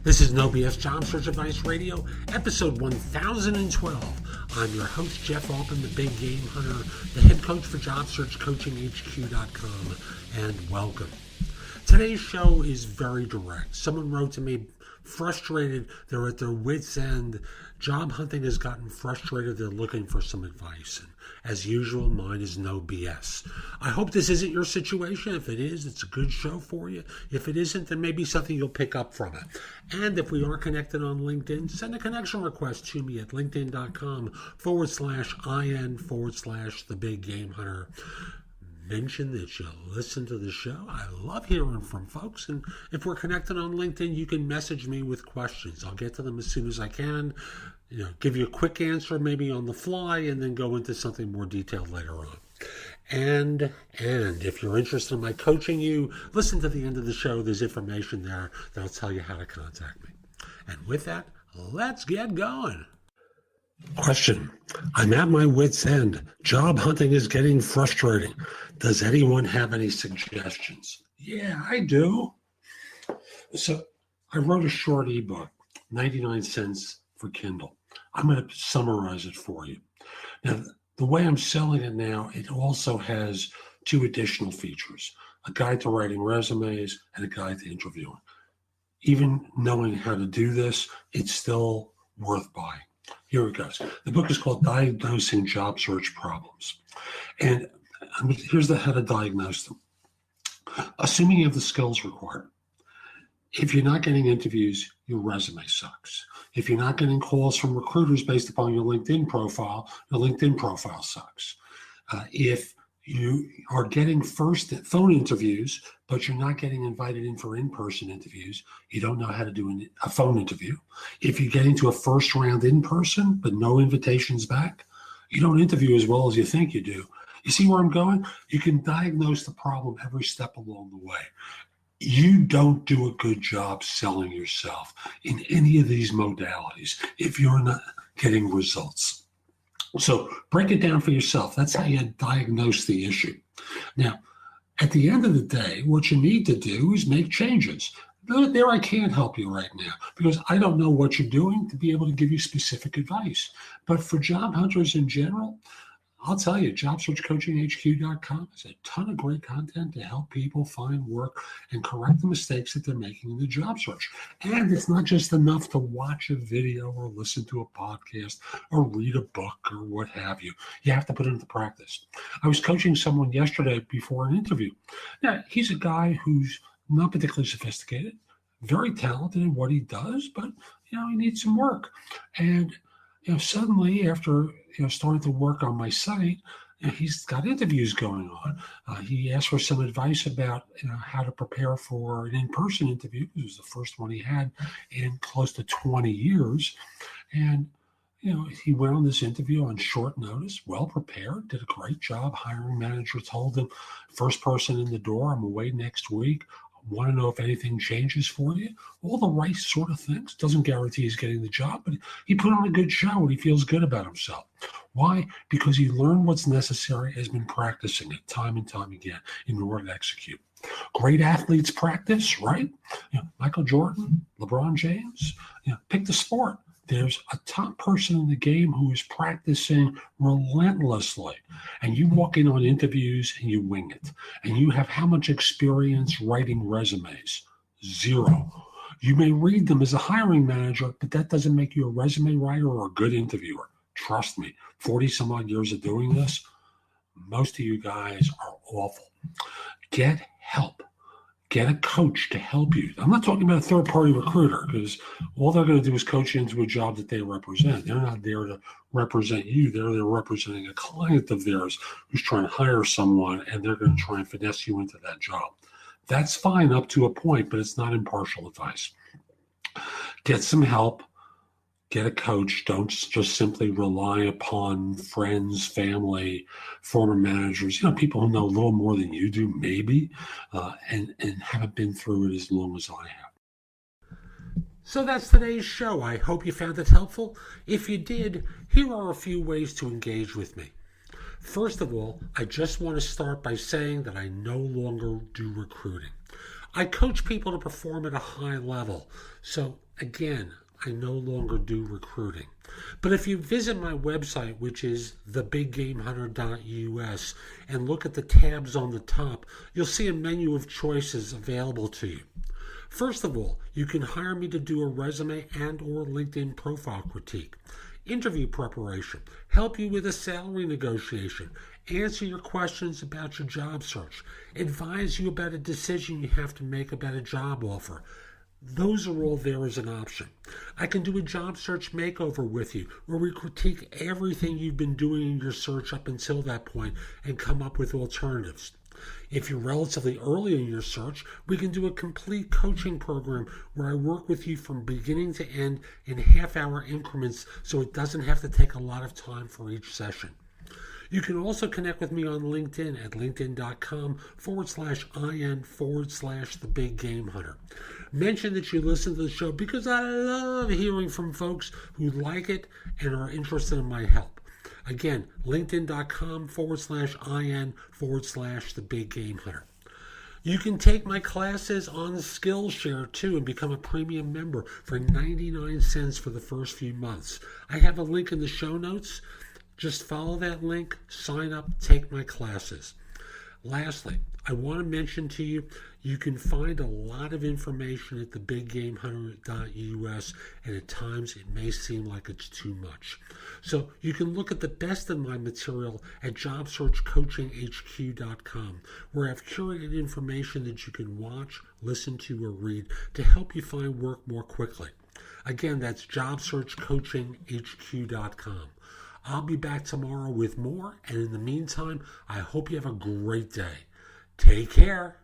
This is No BS Job Search Advice Radio, episode 1012. I'm your host, Jeff Altman, the Big Game Hunter, the head coach for JobSearchCoachingHQ.com, and welcome. Today's show is very direct. Someone wrote to me frustrated. They're at their wits' end. Job hunting has gotten frustrated. They're looking for some advice. And as usual, mine is no BS. I hope this isn't your situation. If it is, it's a good show for you. If it isn't, then maybe something you'll pick up from it. And if we are connected on LinkedIn, send a connection request to me at linkedin.com/IN/the Big Game Hunter. Mention that you listen to the show. I love hearing from folks, and if we're connected on LinkedIn, you can message me with questions. I'll get to them as soon as I can. Give you a quick answer maybe on the fly, and then go into something more detailed later on. And if you're interested in my coaching you, listen to the end of the show. There's information there that'll tell you how to contact me. And with that, let's get going. Question. I'm at my wit's end. Job hunting is getting frustrating. Does anyone have any suggestions? Yeah, I do. So I wrote a short ebook, 99 cents for Kindle. I'm going to summarize it for you. Now, the way I'm selling it now, it also has two additional features, a guide to writing resumes and a guide to interviewing. Even knowing how to do this, it's still worth buying. Here it goes. The book is called Diagnosing Job Search Problems. And here's how to diagnose them. Assuming you have the skills required. If you're not getting interviews, your resume sucks. If you're not getting calls from recruiters based upon your LinkedIn profile sucks. If you are getting first phone interviews, but you're not getting invited in for in-person interviews, you don't know how to do a phone interview. If you get into a first round in person, but no invitations back, you don't interview as well as you think you do. You see where I'm going? You can diagnose the problem every step along the way. You don't do a good job selling yourself in any of these modalities if you're not getting results. So break it down for yourself. That's how you diagnose the issue. Now, at the end of the day, what you need to do is make changes. There I can't help you right now because I don't know what you're doing to be able to give you specific advice. But for job hunters in general, I'll tell you, JobSearchCoachingHQ.com has a ton of great content to help people find work and correct the mistakes that they're making in the job search. And it's not just enough to watch a video or listen to a podcast or read a book or what have you. You have to put it into practice. I was coaching someone yesterday before an interview. Now, he's a guy who's not particularly sophisticated, very talented in what he does, but, he needs some work. And suddenly after starting to work on my site, he's got interviews going on. He asked for some advice about how to prepare for an in-person interview. It was the first one he had in close to 20 years. And, he went on this interview on short notice, well prepared, did a great job. Hiring manager told him, first person in the door, I'm away next week. Want to know if anything changes for you? All the right sort of things. Doesn't guarantee he's getting the job, but he put on a good show and he feels good about himself. Why? Because he learned what's necessary, has been practicing it time and time again in order to execute. Great athletes practice, right? Michael Jordan, LeBron James, pick the sport. There's a top person in the game who is practicing relentlessly. And you walk in on interviews and you wing it. And you have how much experience writing resumes? 0. You may read them as a hiring manager, but that doesn't make you a resume writer or a good interviewer. Trust me, 40 some odd years of doing this, most of you guys are awful. Get help. Get a coach to help you. I'm not talking about a third-party recruiter because all they're going to do is coach you into a job that they represent. They're not there to represent you. They're representing a client of theirs who's trying to hire someone, and they're going to try and finesse you into that job. That's fine up to a point, but it's not impartial advice. Get some help. Get a coach. Don't just simply rely upon friends, family, former managers, people who know a little more than you do, maybe, and haven't been through it as long as I have. So that's today's show. I hope you found it helpful. If you did, here are a few ways to engage with me. First of all, I just want to start by saying that I no longer do recruiting. I coach people to perform at a high level. So Again, I no longer do recruiting. But if you visit my website, which is thebiggamehunter.us, and look at the tabs on the top, you'll see a menu of choices available to you. First of all, you can hire me to do a resume and or LinkedIn profile critique, interview preparation, help you with a salary negotiation, answer your questions about your job search, advise you about a decision you have to make about a job offer. Those are all there as an option. I can do a job search makeover with you where we critique everything you've been doing in your search up until that point and come up with alternatives. If you're relatively early in your search, we can do a complete coaching program where I work with you from beginning to end in half-hour increments so it doesn't have to take a lot of time for each session. You can also connect with me on LinkedIn at linkedin.com/IN/the-big-game-hunter. Mention that you listen to the show because I love hearing from folks who like it and are interested in my help. Again, linkedin.com/IN/the-big-game-hunter. You can take my classes on Skillshare too and become a premium member for 99 cents for the first few months. I have a link in the show notes. Just follow that link, sign up, take my classes. Lastly, I want to mention to you, you can find a lot of information at thebiggamehunter.us, and at times it may seem like it's too much. So you can look at the best of my material at jobsearchcoachinghq.com, where I've curated information that you can watch, listen to, or read to help you find work more quickly. Again, that's jobsearchcoachinghq.com. I'll be back tomorrow with more, and in the meantime, I hope you have a great day. Take care.